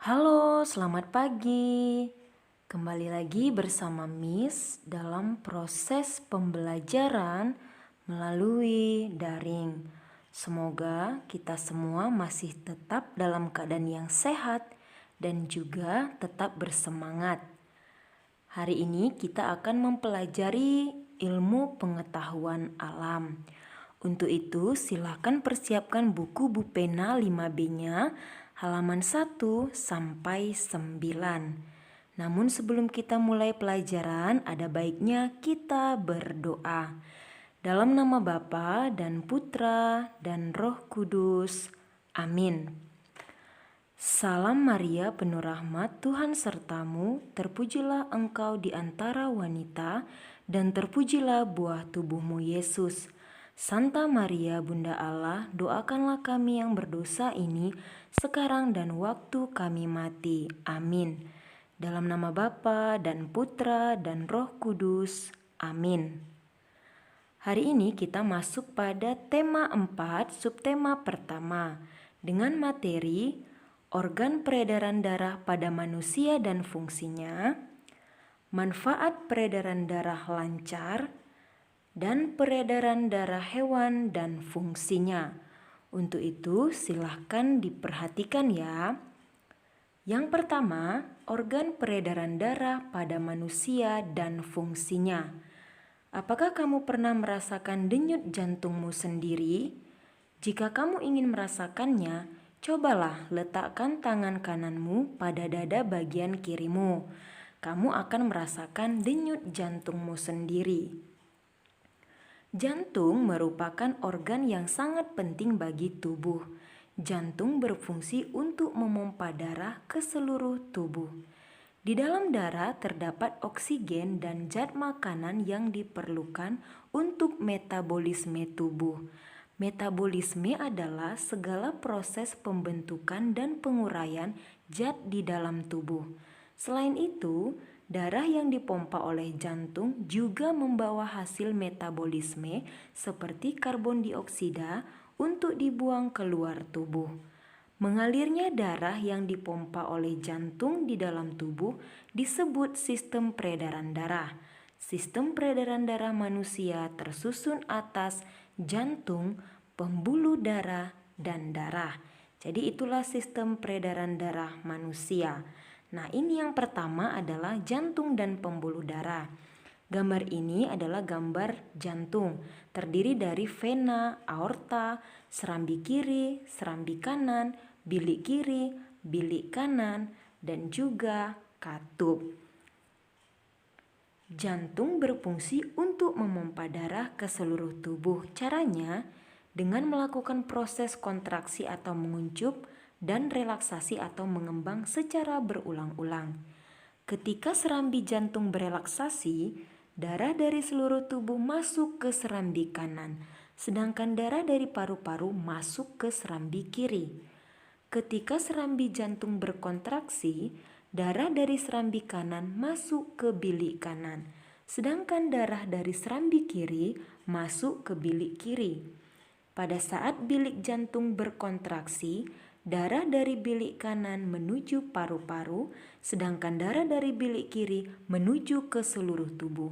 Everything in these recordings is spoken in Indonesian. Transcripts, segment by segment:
Halo, selamat pagi. Kembali lagi bersama Miss dalam proses pembelajaran melalui daring. Semoga kita semua masih tetap dalam keadaan yang sehat dan juga tetap bersemangat. Hari ini kita akan mempelajari ilmu pengetahuan alam. Untuk itu, silakan persiapkan buku pena 5B-nya halaman 1 sampai 9. Namun sebelum kita mulai pelajaran, ada baiknya kita berdoa. Dalam nama Bapa dan Putra dan Roh Kudus. Amin. Salam Maria, penuh rahmat, Tuhan sertamu, terpujilah engkau di antara wanita, dan terpujilah buah tubuhmu Yesus. Santa Maria, Bunda Allah, doakanlah kami yang berdosa ini, sekarang dan waktu kami mati. Amin. Dalam nama Bapa dan Putra dan Roh Kudus. Amin. Hari ini kita masuk pada tema 4, subtema pertama, dengan materi organ peredaran darah pada manusia dan fungsinya, manfaat peredaran darah lancar, dan peredaran darah hewan dan fungsinya. Untuk itu silahkan diperhatikan ya. Yang pertama, organ peredaran darah pada manusia dan fungsinya. Apakah kamu pernah merasakan denyut jantungmu sendiri? Jika kamu ingin merasakannya, cobalah letakkan tangan kananmu pada dada bagian kirimu. Kamu akan merasakan denyut jantungmu sendiri. Jantung merupakan organ yang sangat penting bagi tubuh. Jantung berfungsi untuk memompa darah ke seluruh tubuh. Di dalam darah terdapat oksigen dan zat makanan yang diperlukan untuk metabolisme tubuh. Metabolisme adalah segala proses pembentukan dan penguraian zat di dalam tubuh. Selain itu, darah yang dipompa oleh jantung juga membawa hasil metabolisme seperti karbon dioksida untuk dibuang keluar tubuh. Mengalirnya darah yang dipompa oleh jantung di dalam tubuh disebut sistem peredaran darah. Sistem peredaran darah manusia tersusun atas jantung, pembuluh darah, dan darah. Jadi itulah sistem peredaran darah manusia. Nah, ini yang pertama adalah jantung dan pembuluh darah. Gambar ini adalah gambar jantung, terdiri dari vena, aorta, serambi kiri, serambi kanan, bilik kiri, bilik kanan, dan juga katup. Jantung berfungsi untuk memompa darah ke seluruh tubuh. Caranya dengan melakukan proses kontraksi atau menguncup dan relaksasi atau mengembang secara berulang-ulang. Ketika serambi jantung berelaksasi, darah dari seluruh tubuh masuk ke serambi kanan, sedangkan darah dari paru-paru masuk ke serambi kiri. Ketika serambi jantung berkontraksi, darah dari serambi kanan masuk ke bilik kanan, sedangkan darah dari serambi kiri masuk ke bilik kiri. Pada saat bilik jantung berkontraksi, darah dari bilik kanan menuju paru-paru, sedangkan darah dari bilik kiri menuju ke seluruh tubuh.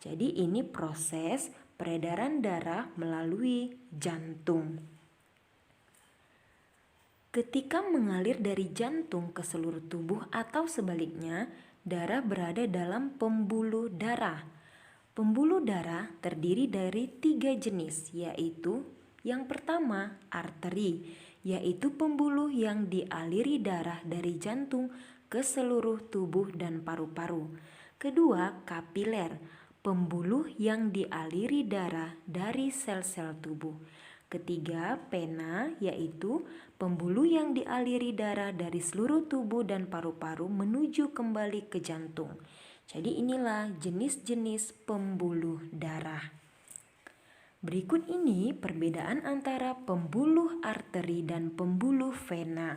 Jadi ini proses peredaran darah melalui jantung. Ketika mengalir dari jantung ke seluruh tubuh atau sebaliknya, darah berada dalam pembuluh darah. Pembuluh darah terdiri dari 3 jenis, yaitu yang pertama, arteri, yaitu pembuluh yang dialiri darah dari jantung ke seluruh tubuh dan paru-paru. Kedua, kapiler, pembuluh yang dialiri darah dari sel-sel tubuh. Ketiga, pena, yaitu pembuluh yang dialiri darah dari seluruh tubuh dan paru-paru menuju kembali ke jantung. Jadi inilah jenis-jenis pembuluh darah. Berikut ini perbedaan antara pembuluh arteri dan pembuluh vena.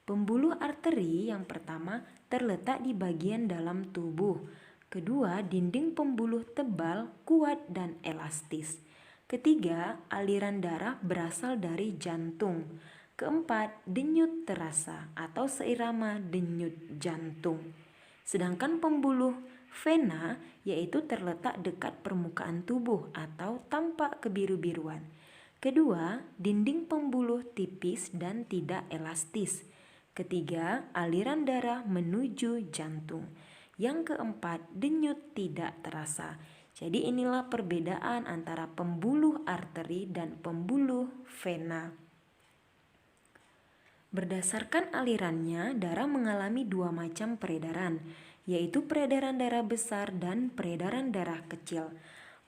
Pembuluh arteri yang pertama terletak di bagian dalam tubuh. Kedua, dinding pembuluh tebal, kuat, dan elastis. Ketiga, aliran darah berasal dari jantung. Keempat, denyut terasa atau seirama denyut jantung. Sedangkan pembuluh vena yaitu terletak dekat permukaan tubuh atau tampak kebiru-biruan. Kedua, dinding pembuluh tipis dan tidak elastis. Ketiga, aliran darah menuju jantung. Yang keempat, denyut tidak terasa. Jadi inilah perbedaan antara pembuluh arteri dan pembuluh vena. Berdasarkan alirannya, darah mengalami dua macam peredaran, yaitu peredaran darah besar dan peredaran darah kecil.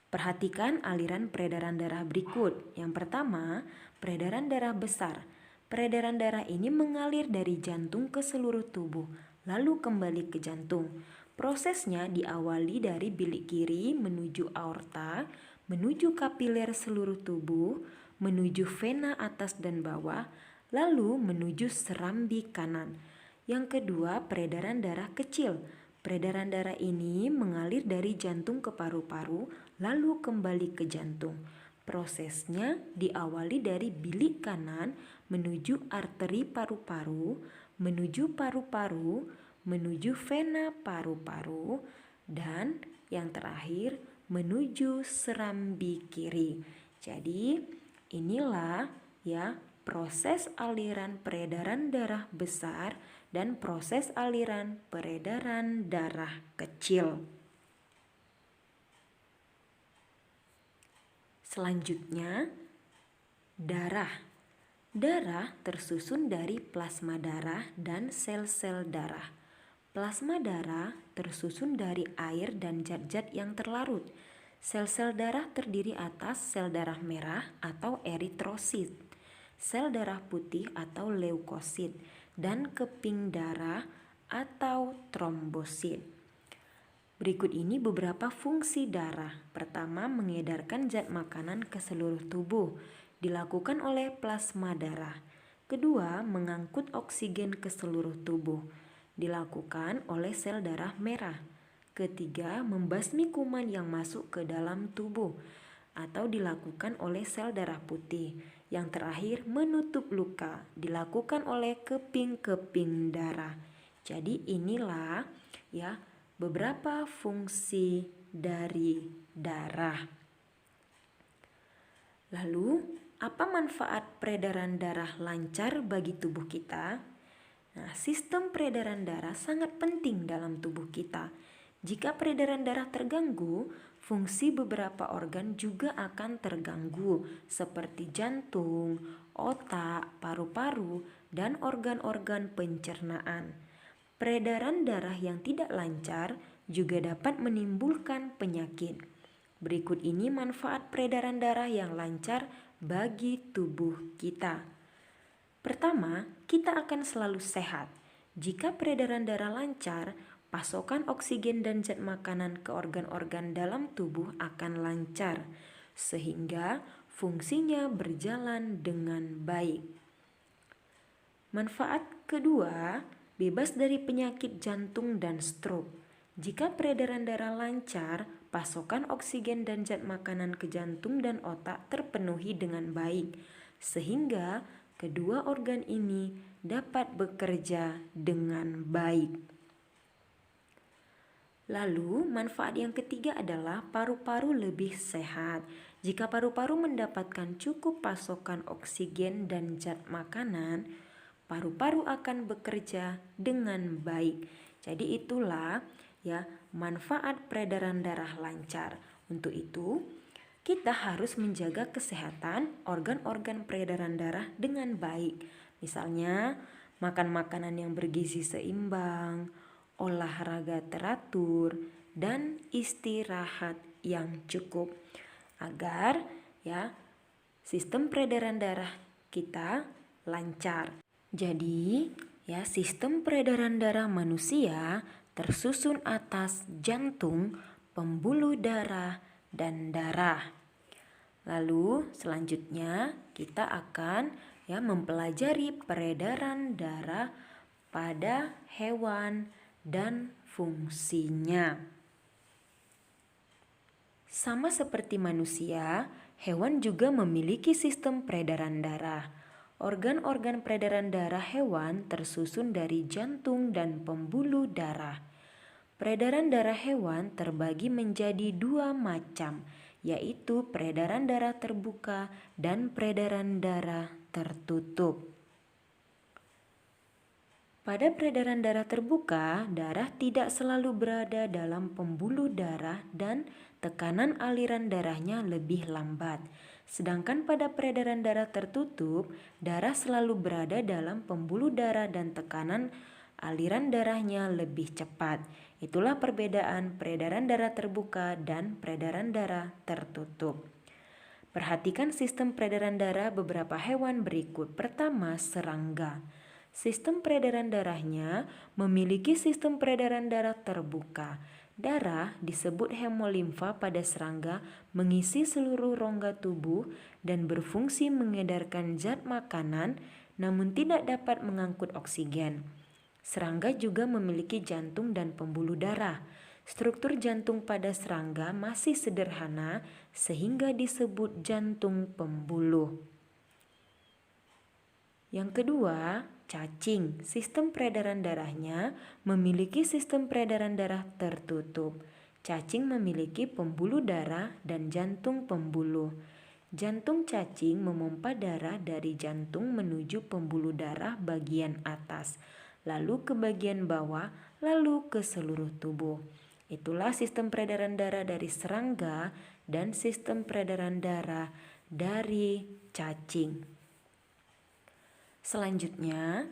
Perhatikan aliran peredaran darah berikut. Yang pertama, peredaran darah besar. Peredaran darah ini mengalir dari jantung ke seluruh tubuh, lalu kembali ke jantung. Prosesnya diawali dari bilik kiri menuju aorta, menuju kapiler seluruh tubuh, menuju vena atas dan bawah, lalu menuju serambi kanan. Yang kedua, peredaran darah kecil. Peredaran darah ini mengalir dari jantung ke paru-paru, lalu kembali ke jantung. Prosesnya diawali dari bilik kanan menuju arteri paru-paru, menuju paru-paru, menuju vena paru-paru, dan yang terakhir menuju serambi kiri. Jadi inilah ya proses aliran peredaran darah besar dan proses aliran peredaran darah kecil. Selanjutnya, darah. Darah tersusun dari plasma darah dan sel-sel darah. Plasma darah tersusun dari air dan zat-zat yang terlarut. Sel-sel darah terdiri atas sel darah merah atau eritrosit, sel darah putih atau leukosit, dan keping darah atau trombosit. Berikut ini beberapa fungsi darah. Pertama, mengedarkan zat makanan ke seluruh tubuh, dilakukan oleh plasma darah. Kedua, mengangkut oksigen ke seluruh tubuh, dilakukan oleh sel darah merah. Ketiga, membasmi kuman yang masuk ke dalam tubuh, atau dilakukan oleh sel darah putih. Yang terakhir, menutup luka, dilakukan oleh keping-keping darah. Jadi inilah ya beberapa fungsi dari darah. Lalu, apa manfaat peredaran darah lancar bagi tubuh kita? Nah, sistem peredaran darah sangat penting dalam tubuh kita. Jika peredaran darah terganggu, fungsi beberapa organ juga akan terganggu, seperti jantung, otak, paru-paru, dan organ-organ pencernaan. Peredaran darah yang tidak lancar juga dapat menimbulkan penyakit. Berikut ini manfaat peredaran darah yang lancar bagi tubuh kita. Pertama, kita akan selalu sehat. Jika peredaran darah lancar, pasokan oksigen dan zat makanan ke organ-organ dalam tubuh akan lancar, sehingga fungsinya berjalan dengan baik. Manfaat kedua, bebas dari penyakit jantung dan stroke. Jika peredaran darah lancar, pasokan oksigen dan zat makanan ke jantung dan otak terpenuhi dengan baik, sehingga kedua organ ini dapat bekerja dengan baik. Lalu, manfaat yang ketiga adalah paru-paru lebih sehat. Jika paru-paru mendapatkan cukup pasokan oksigen dan zat makanan, paru-paru akan bekerja dengan baik. Jadi itulah ya manfaat peredaran darah lancar. Untuk itu, kita harus menjaga kesehatan organ-organ peredaran darah dengan baik. Misalnya, makan makanan yang bergizi seimbang, olahraga teratur, dan istirahat yang cukup agar ya sistem peredaran darah kita lancar. Jadi, ya sistem peredaran darah manusia tersusun atas jantung, pembuluh darah, dan darah. Lalu selanjutnya kita akan mempelajari peredaran darah pada hewan dan fungsinya. Sama seperti manusia, hewan juga memiliki sistem peredaran darah. Organ-organ peredaran darah hewan tersusun dari jantung dan pembuluh darah. Peredaran darah hewan terbagi menjadi dua macam, yaitu peredaran darah terbuka dan peredaran darah tertutup. Pada peredaran darah terbuka, darah tidak selalu berada dalam pembuluh darah dan tekanan aliran darahnya lebih lambat. Sedangkan pada peredaran darah tertutup, darah selalu berada dalam pembuluh darah dan tekanan aliran darahnya lebih cepat. Itulah perbedaan peredaran darah terbuka dan peredaran darah tertutup. Perhatikan sistem peredaran darah beberapa hewan berikut. Pertama, serangga. Sistem peredaran darahnya memiliki sistem peredaran darah terbuka. Darah disebut hemolimfa pada serangga mengisi seluruh rongga tubuh dan berfungsi mengedarkan zat makanan namun tidak dapat mengangkut oksigen. Serangga juga memiliki jantung dan pembuluh darah. Struktur jantung pada serangga masih sederhana sehingga disebut jantung pembuluh. Yang kedua, cacing. Sistem peredaran darahnya memiliki sistem peredaran darah tertutup. Cacing memiliki pembuluh darah dan jantung pembuluh. Jantung cacing memompa darah dari jantung menuju pembuluh darah bagian atas, lalu ke bagian bawah, lalu ke seluruh tubuh. Itulah sistem peredaran darah dari serangga dan sistem peredaran darah dari cacing. Selanjutnya,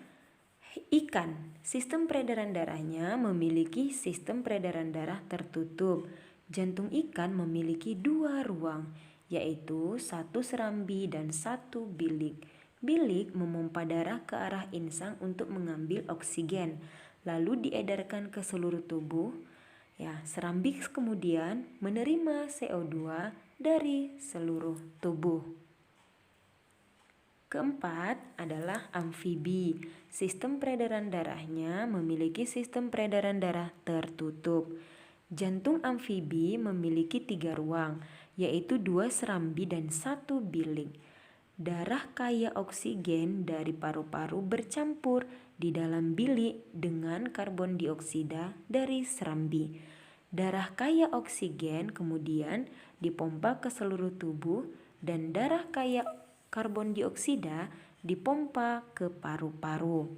ikan. Sistem peredaran darahnya memiliki sistem peredaran darah tertutup. Jantung ikan memiliki dua ruang, yaitu satu serambi dan satu bilik. Bilik memompa darah ke arah insang untuk mengambil oksigen, lalu diedarkan ke seluruh tubuh. Serambi kemudian menerima CO2 dari seluruh tubuh. Keempat adalah amfibi. Sistem peredaran darahnya memiliki sistem peredaran darah tertutup. Jantung amfibi memiliki 3 ruang, yaitu 2 serambi dan 1 bilik. Darah kaya oksigen dari paru-paru bercampur di dalam bilik dengan karbon dioksida dari serambi. Darah kaya oksigen kemudian dipompa ke seluruh tubuh dan darah kaya karbon dioksida dipompa ke paru-paru.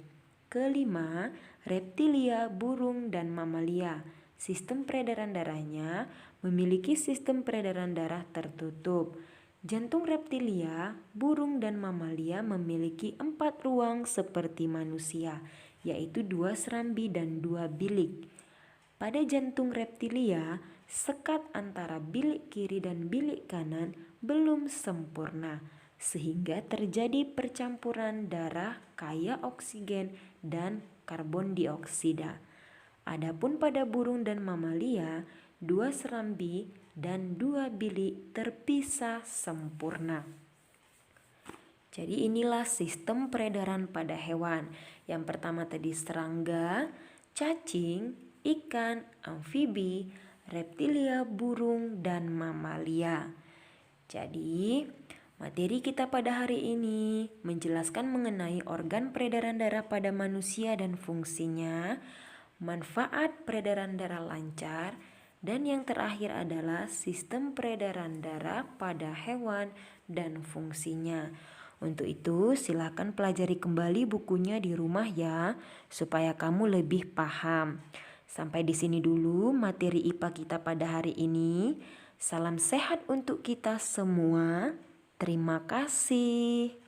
Kelima, reptilia, burung, dan mamalia. Sistem peredaran darahnya memiliki sistem peredaran darah tertutup. Jantung reptilia, burung, dan mamalia memiliki 4 ruang seperti manusia, yaitu 2 serambi dan 2 bilik. Pada jantung reptilia, sekat antara bilik kiri dan bilik kanan belum sempurna, sehingga terjadi percampuran darah kaya oksigen dan karbon dioksida. Adapun pada burung dan mamalia, 2 serambi dan 2 bilik terpisah sempurna. Jadi inilah sistem peredaran pada hewan. Yang pertama tadi serangga, cacing, ikan, amfibi, reptilia, burung, dan mamalia. Jadi materi kita pada hari ini menjelaskan mengenai organ peredaran darah pada manusia dan fungsinya, manfaat peredaran darah lancar, dan yang terakhir adalah sistem peredaran darah pada hewan dan fungsinya. Untuk itu silakan pelajari kembali bukunya di rumah ya, supaya kamu lebih paham. Sampai di sini dulu materi IPA kita pada hari ini. Salam sehat untuk kita semua. Terima kasih.